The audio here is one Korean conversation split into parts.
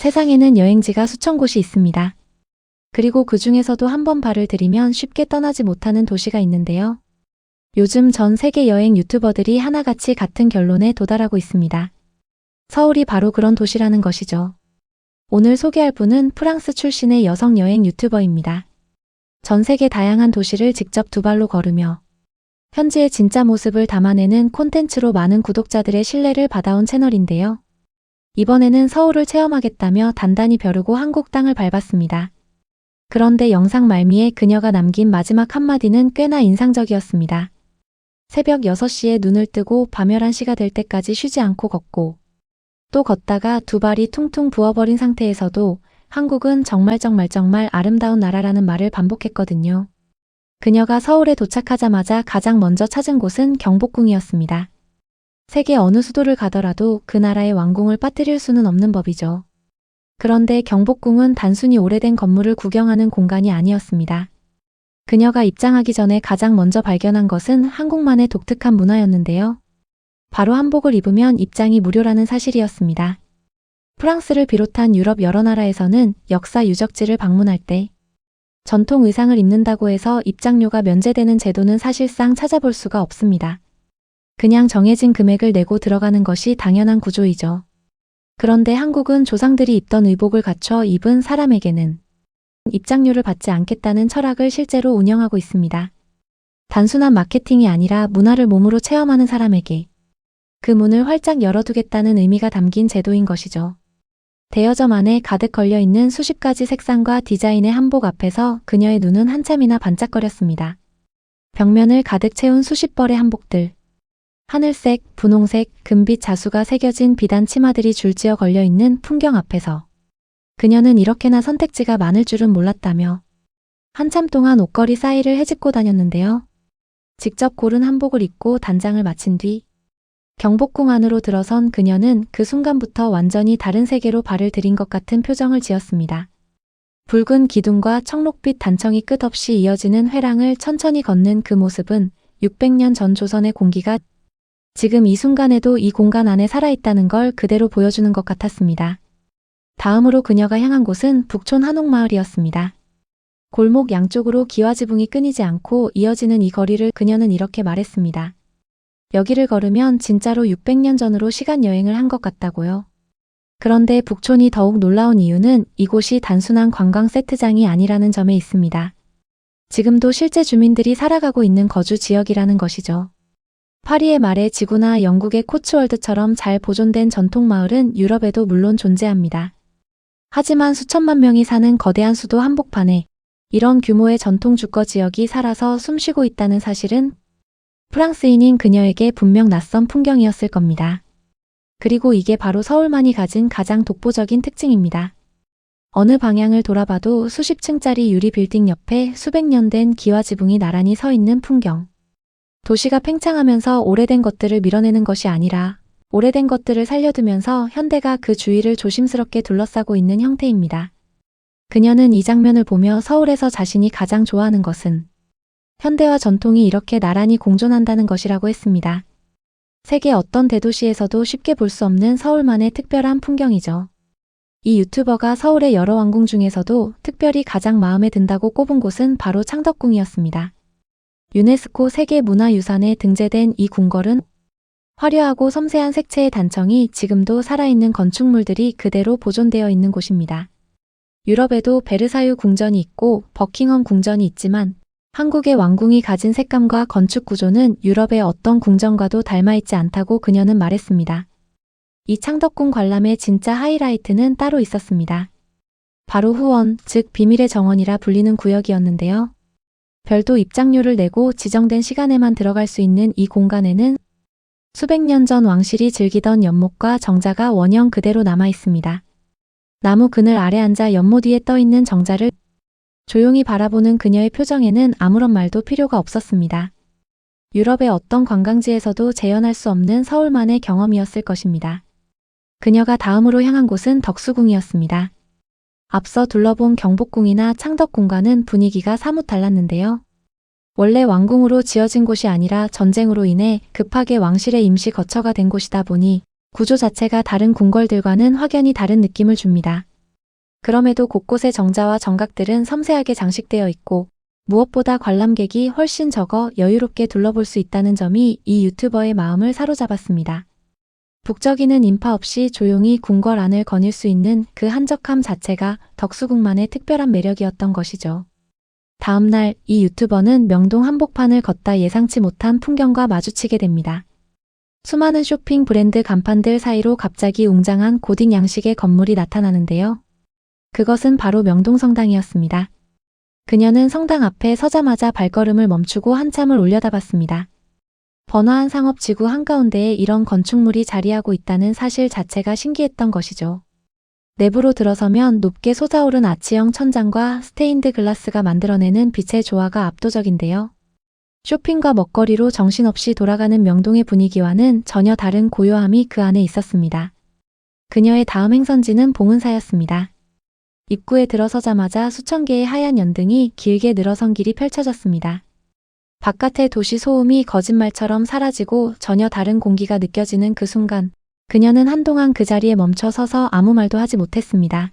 세상에는 여행지가 수천 곳이 있습니다. 그리고 그 중에서도 한번 발을 들이면 쉽게 떠나지 못하는 도시가 있는데요. 요즘 전 세계 여행 유튜버들이 하나같이 같은 결론에 도달하고 있습니다. 서울이 바로 그런 도시라는 것이죠. 오늘 소개할 분은 프랑스 출신의 여성 여행 유튜버입니다. 전 세계 다양한 도시를 직접 두 발로 걸으며 현지의 진짜 모습을 담아내는 콘텐츠로 많은 구독자들의 신뢰를 받아온 채널인데요. 이번에는 서울을 체험하겠다며 단단히 벼르고 한국 땅을 밟았습니다. 그런데 영상 말미에 그녀가 남긴 마지막 한마디는 꽤나 인상적이었습니다. 새벽 6시에 눈을 뜨고 밤 11시가 될 때까지 쉬지 않고 걷고 또 걷다가 두 발이 퉁퉁 부어버린 상태에서도 한국은 정말 아름다운 나라라는 말을 반복했거든요. 그녀가 서울에 도착하자마자 가장 먼저 찾은 곳은 경복궁이었습니다. 세계 어느 수도를 가더라도 그 나라의 왕궁을 빠뜨릴 수는 없는 법이죠. 그런데 경복궁은 단순히 오래된 건물을 구경하는 공간이 아니었습니다. 그녀가 입장하기 전에 가장 먼저 발견한 것은 한국만의 독특한 문화였는데요. 바로 한복을 입으면 입장이 무료라는 사실이었습니다. 프랑스를 비롯한 유럽 여러 나라에서는 역사 유적지를 방문할 때 전통 의상을 입는다고 해서 입장료가 면제되는 제도는 사실상 찾아볼 수가 없습니다. 그냥 정해진 금액을 내고 들어가는 것이 당연한 구조이죠. 그런데 한국은 조상들이 입던 의복을 갖춰 입은 사람에게는 입장료를 받지 않겠다는 철학을 실제로 운영하고 있습니다. 단순한 마케팅이 아니라 문화를 몸으로 체험하는 사람에게 그 문을 활짝 열어두겠다는 의미가 담긴 제도인 것이죠. 대여점 안에 가득 걸려있는 수십 가지 색상과 디자인의 한복 앞에서 그녀의 눈은 한참이나 반짝거렸습니다. 벽면을 가득 채운 수십 벌의 한복들. 하늘색, 분홍색, 금빛 자수가 새겨진 비단 치마들이 줄지어 걸려있는 풍경 앞에서 그녀는 이렇게나 선택지가 많을 줄은 몰랐다며 한참 동안 옷걸이 사이를 헤집고 다녔는데요. 직접 고른 한복을 입고 단장을 마친 뒤 경복궁 안으로 들어선 그녀는 그 순간부터 완전히 다른 세계로 발을 들인 것 같은 표정을 지었습니다. 붉은 기둥과 청록빛 단청이 끝없이 이어지는 회랑을 천천히 걷는 그 모습은 600년 전 조선의 공기가 지금 이 순간에도 이 공간 안에 살아있다는 걸 그대로 보여주는 것 같았습니다. 다음으로 그녀가 향한 곳은 북촌 한옥마을이었습니다. 골목 양쪽으로 기와지붕이 끊이지 않고 이어지는 이 거리를 그녀는 이렇게 말했습니다. 여기를 걸으면 진짜로 600년 전으로 시간 여행을 한 것 같다고요. 그런데 북촌이 더욱 놀라운 이유는 이곳이 단순한 관광 세트장이 아니라는 점에 있습니다. 지금도 실제 주민들이 살아가고 있는 거주 지역이라는 것이죠. 파리의 말의 지구나 영국의 코츠월드처럼 잘 보존된 전통마을은 유럽에도 물론 존재합니다. 하지만 수천만 명이 사는 거대한 수도 한복판에 이런 규모의 전통 주거 지역이 살아서 숨쉬고 있다는 사실은 프랑스인인 그녀에게 분명 낯선 풍경이었을 겁니다. 그리고 이게 바로 서울만이 가진 가장 독보적인 특징입니다. 어느 방향을 돌아봐도 수십 층짜리 유리 빌딩 옆에 수백 년 된 기와지붕이 나란히 서 있는 풍경. 도시가 팽창하면서 오래된 것들을 밀어내는 것이 아니라 오래된 것들을 살려두면서 현대가 그 주위를 조심스럽게 둘러싸고 있는 형태입니다. 그녀는 이 장면을 보며 서울에서 자신이 가장 좋아하는 것은 현대와 전통이 이렇게 나란히 공존한다는 것이라고 했습니다. 세계 어떤 대도시에서도 쉽게 볼 수 없는 서울만의 특별한 풍경이죠. 이 유튜버가 서울의 여러 왕궁 중에서도 특별히 가장 마음에 든다고 꼽은 곳은 바로 창덕궁이었습니다. 유네스코 세계문화유산에 등재된 이 궁궐은 화려하고 섬세한 색채의 단청이 지금도 살아있는 건축물들이 그대로 보존되어 있는 곳입니다. 유럽에도 베르사유 궁전이 있고 버킹엄 궁전이 있지만 한국의 왕궁이 가진 색감과 건축 구조는 유럽의 어떤 궁전과도 닮아있지 않다고 그녀는 말했습니다. 이 창덕궁 관람의 진짜 하이라이트는 따로 있었습니다. 바로 후원, 즉 비밀의 정원이라 불리는 구역이었는데요. 별도 입장료를 내고 지정된 시간에만 들어갈 수 있는 이 공간에는 수백 년 전 왕실이 즐기던 연못과 정자가 원형 그대로 남아 있습니다. 나무 그늘 아래 앉아 연못 위에 떠 있는 정자를 조용히 바라보는 그녀의 표정에는 아무런 말도 필요가 없었습니다. 유럽의 어떤 관광지에서도 재현할 수 없는 서울만의 경험이었을 것입니다. 그녀가 다음으로 향한 곳은 덕수궁이었습니다. 앞서 둘러본 경복궁이나 창덕궁과는 분위기가 사뭇 달랐는데요. 원래 왕궁으로 지어진 곳이 아니라 전쟁으로 인해 급하게 왕실의 임시 거처가 된 곳이다 보니 구조 자체가 다른 궁궐들과는 확연히 다른 느낌을 줍니다. 그럼에도 곳곳에 정자와 정각들은 섬세하게 장식되어 있고 무엇보다 관람객이 훨씬 적어 여유롭게 둘러볼 수 있다는 점이 이 유튜버의 마음을 사로잡았습니다. 북적이는 인파 없이 조용히 궁궐 안을 거닐 수 있는 그 한적함 자체가 덕수궁만의 특별한 매력이었던 것이죠. 다음 날 이 유튜버는 명동 한복판을 걷다 예상치 못한 풍경과 마주치게 됩니다. 수많은 쇼핑 브랜드 간판들 사이로 갑자기 웅장한 고딕 양식의 건물이 나타나는데요. 그것은 바로 명동성당이었습니다. 그녀는 성당 앞에 서자마자 발걸음을 멈추고 한참을 올려다봤습니다. 번화한 상업지구 한가운데에 이런 건축물이 자리하고 있다는 사실 자체가 신기했던 것이죠. 내부로 들어서면 높게 솟아오른 아치형 천장과 스테인드 글라스가 만들어내는 빛의 조화가 압도적인데요. 쇼핑과 먹거리로 정신없이 돌아가는 명동의 분위기와는 전혀 다른 고요함이 그 안에 있었습니다. 그녀의 다음 행선지는 봉은사였습니다. 입구에 들어서자마자 수천 개의 하얀 연등이 길게 늘어선 길이 펼쳐졌습니다. 바깥의 도시 소음이 거짓말처럼 사라지고 전혀 다른 공기가 느껴지는 그 순간, 그녀는 한동안 그 자리에 멈춰 서서 아무 말도 하지 못했습니다.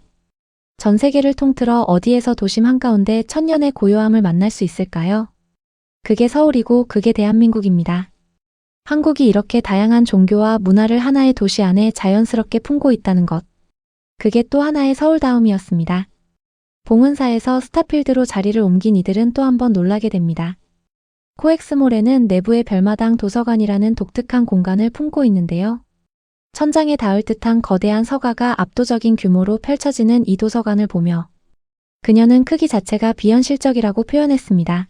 전 세계를 통틀어 어디에서 도심 한가운데 천년의 고요함을 만날 수 있을까요? 그게 서울이고 그게 대한민국입니다. 한국이 이렇게 다양한 종교와 문화를 하나의 도시 안에 자연스럽게 품고 있다는 것. 그게 또 하나의 서울다움이었습니다. 봉은사에서 스타필드로 자리를 옮긴 이들은 또 한 번 놀라게 됩니다. 코엑스몰에는 내부의 별마당 도서관이라는 독특한 공간을 품고 있는데요. 천장에 닿을 듯한 거대한 서가가 압도적인 규모로 펼쳐지는 이 도서관을 보며 그녀는 크기 자체가 비현실적이라고 표현했습니다.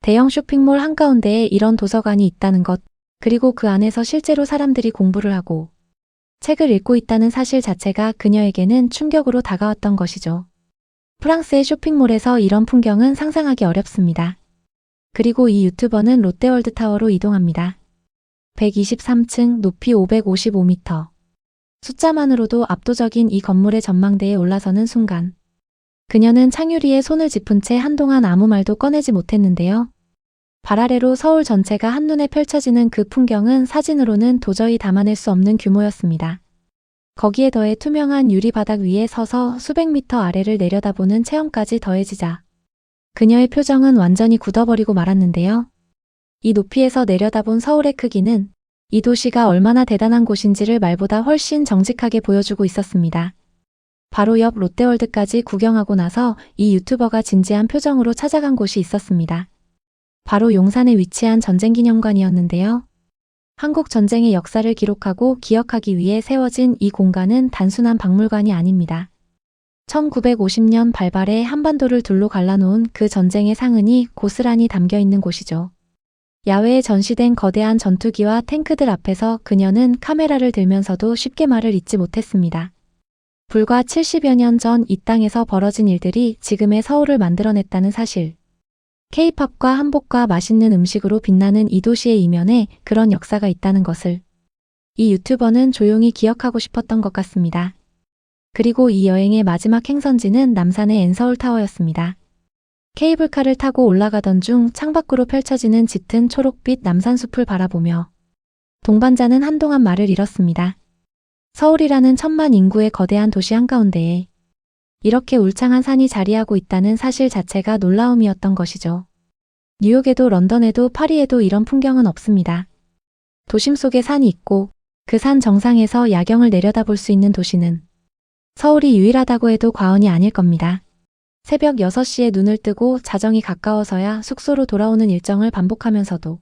대형 쇼핑몰 한가운데에 이런 도서관이 있다는 것, 그리고 그 안에서 실제로 사람들이 공부를 하고 책을 읽고 있다는 사실 자체가 그녀에게는 충격으로 다가왔던 것이죠. 프랑스의 쇼핑몰에서 이런 풍경은 상상하기 어렵습니다. 그리고 이 유튜버는 롯데월드타워로 이동합니다. 123층, 높이 555m. 숫자만으로도 압도적인 이 건물의 전망대에 올라서는 순간 그녀는 창유리에 손을 짚은 채 한동안 아무 말도 꺼내지 못했는데요. 발 아래로 서울 전체가 한눈에 펼쳐지는 그 풍경은 사진으로는 도저히 담아낼 수 없는 규모였습니다. 거기에 더해 투명한 유리 바닥 위에 서서 수백 미터 아래를 내려다보는 체험까지 더해지자 그녀의 표정은 완전히 굳어버리고 말았는데요. 이 높이에서 내려다본 서울의 크기는 이 도시가 얼마나 대단한 곳인지를 말보다 훨씬 정직하게 보여주고 있었습니다. 바로 옆 롯데월드까지 구경하고 나서 이 유튜버가 진지한 표정으로 찾아간 곳이 있었습니다. 바로 용산에 위치한 전쟁기념관이었는데요. 한국 전쟁의 역사를 기록하고 기억하기 위해 세워진 이 공간은 단순한 박물관이 아닙니다. 1950년 발발해 한반도를 둘로 갈라놓은 그 전쟁의 상흔이 고스란히 담겨 있는 곳이죠. 야외에 전시된 거대한 전투기와 탱크들 앞에서 그녀는 카메라를 들면서도 쉽게 말을 잇지 못했습니다. 불과 70여 년 전 이 땅에서 벌어진 일들이 지금의 서울을 만들어냈다는 사실. K-팝과 한복과 맛있는 음식으로 빛나는 이 도시의 이면에 그런 역사가 있다는 것을 이 유튜버는 조용히 기억하고 싶었던 것 같습니다. 그리고 이 여행의 마지막 행선지는 남산의 엔서울타워였습니다. 케이블카를 타고 올라가던 중 창밖으로 펼쳐지는 짙은 초록빛 남산숲을 바라보며 동반자는 한동안 말을 잃었습니다. 서울이라는 천만 인구의 거대한 도시 한가운데에 이렇게 울창한 산이 자리하고 있다는 사실 자체가 놀라움이었던 것이죠. 뉴욕에도 런던에도 파리에도 이런 풍경은 없습니다. 도심 속에 산이 있고 그 산 정상에서 야경을 내려다볼 수 있는 도시는 서울이 유일하다고 해도 과언이 아닐 겁니다. 새벽 6시에 눈을 뜨고 자정이 가까워서야 숙소로 돌아오는 일정을 반복하면서도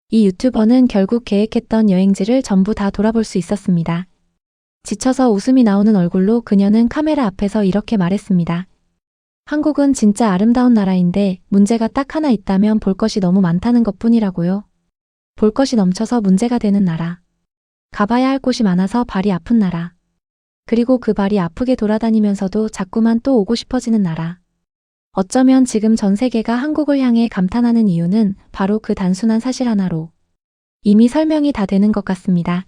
이 유튜버는 결국 계획했던 여행지를 전부 다 돌아볼 수 있었습니다. 지쳐서 웃음이 나오는 얼굴로 그녀는 카메라 앞에서 이렇게 말했습니다. 한국은 진짜 아름다운 나라인데 문제가 딱 하나 있다면 볼 것이 너무 많다는 것뿐이라고요. 볼 것이 넘쳐서 문제가 되는 나라. 가봐야 할 곳이 많아서 발이 아픈 나라. 그리고 그 발이 아프게 돌아다니면서도 자꾸만 또 오고 싶어지는 나라. 어쩌면 지금 전 세계가 한국을 향해 감탄하는 이유는 바로 그 단순한 사실 하나로 이미 설명이 다 되는 것 같습니다.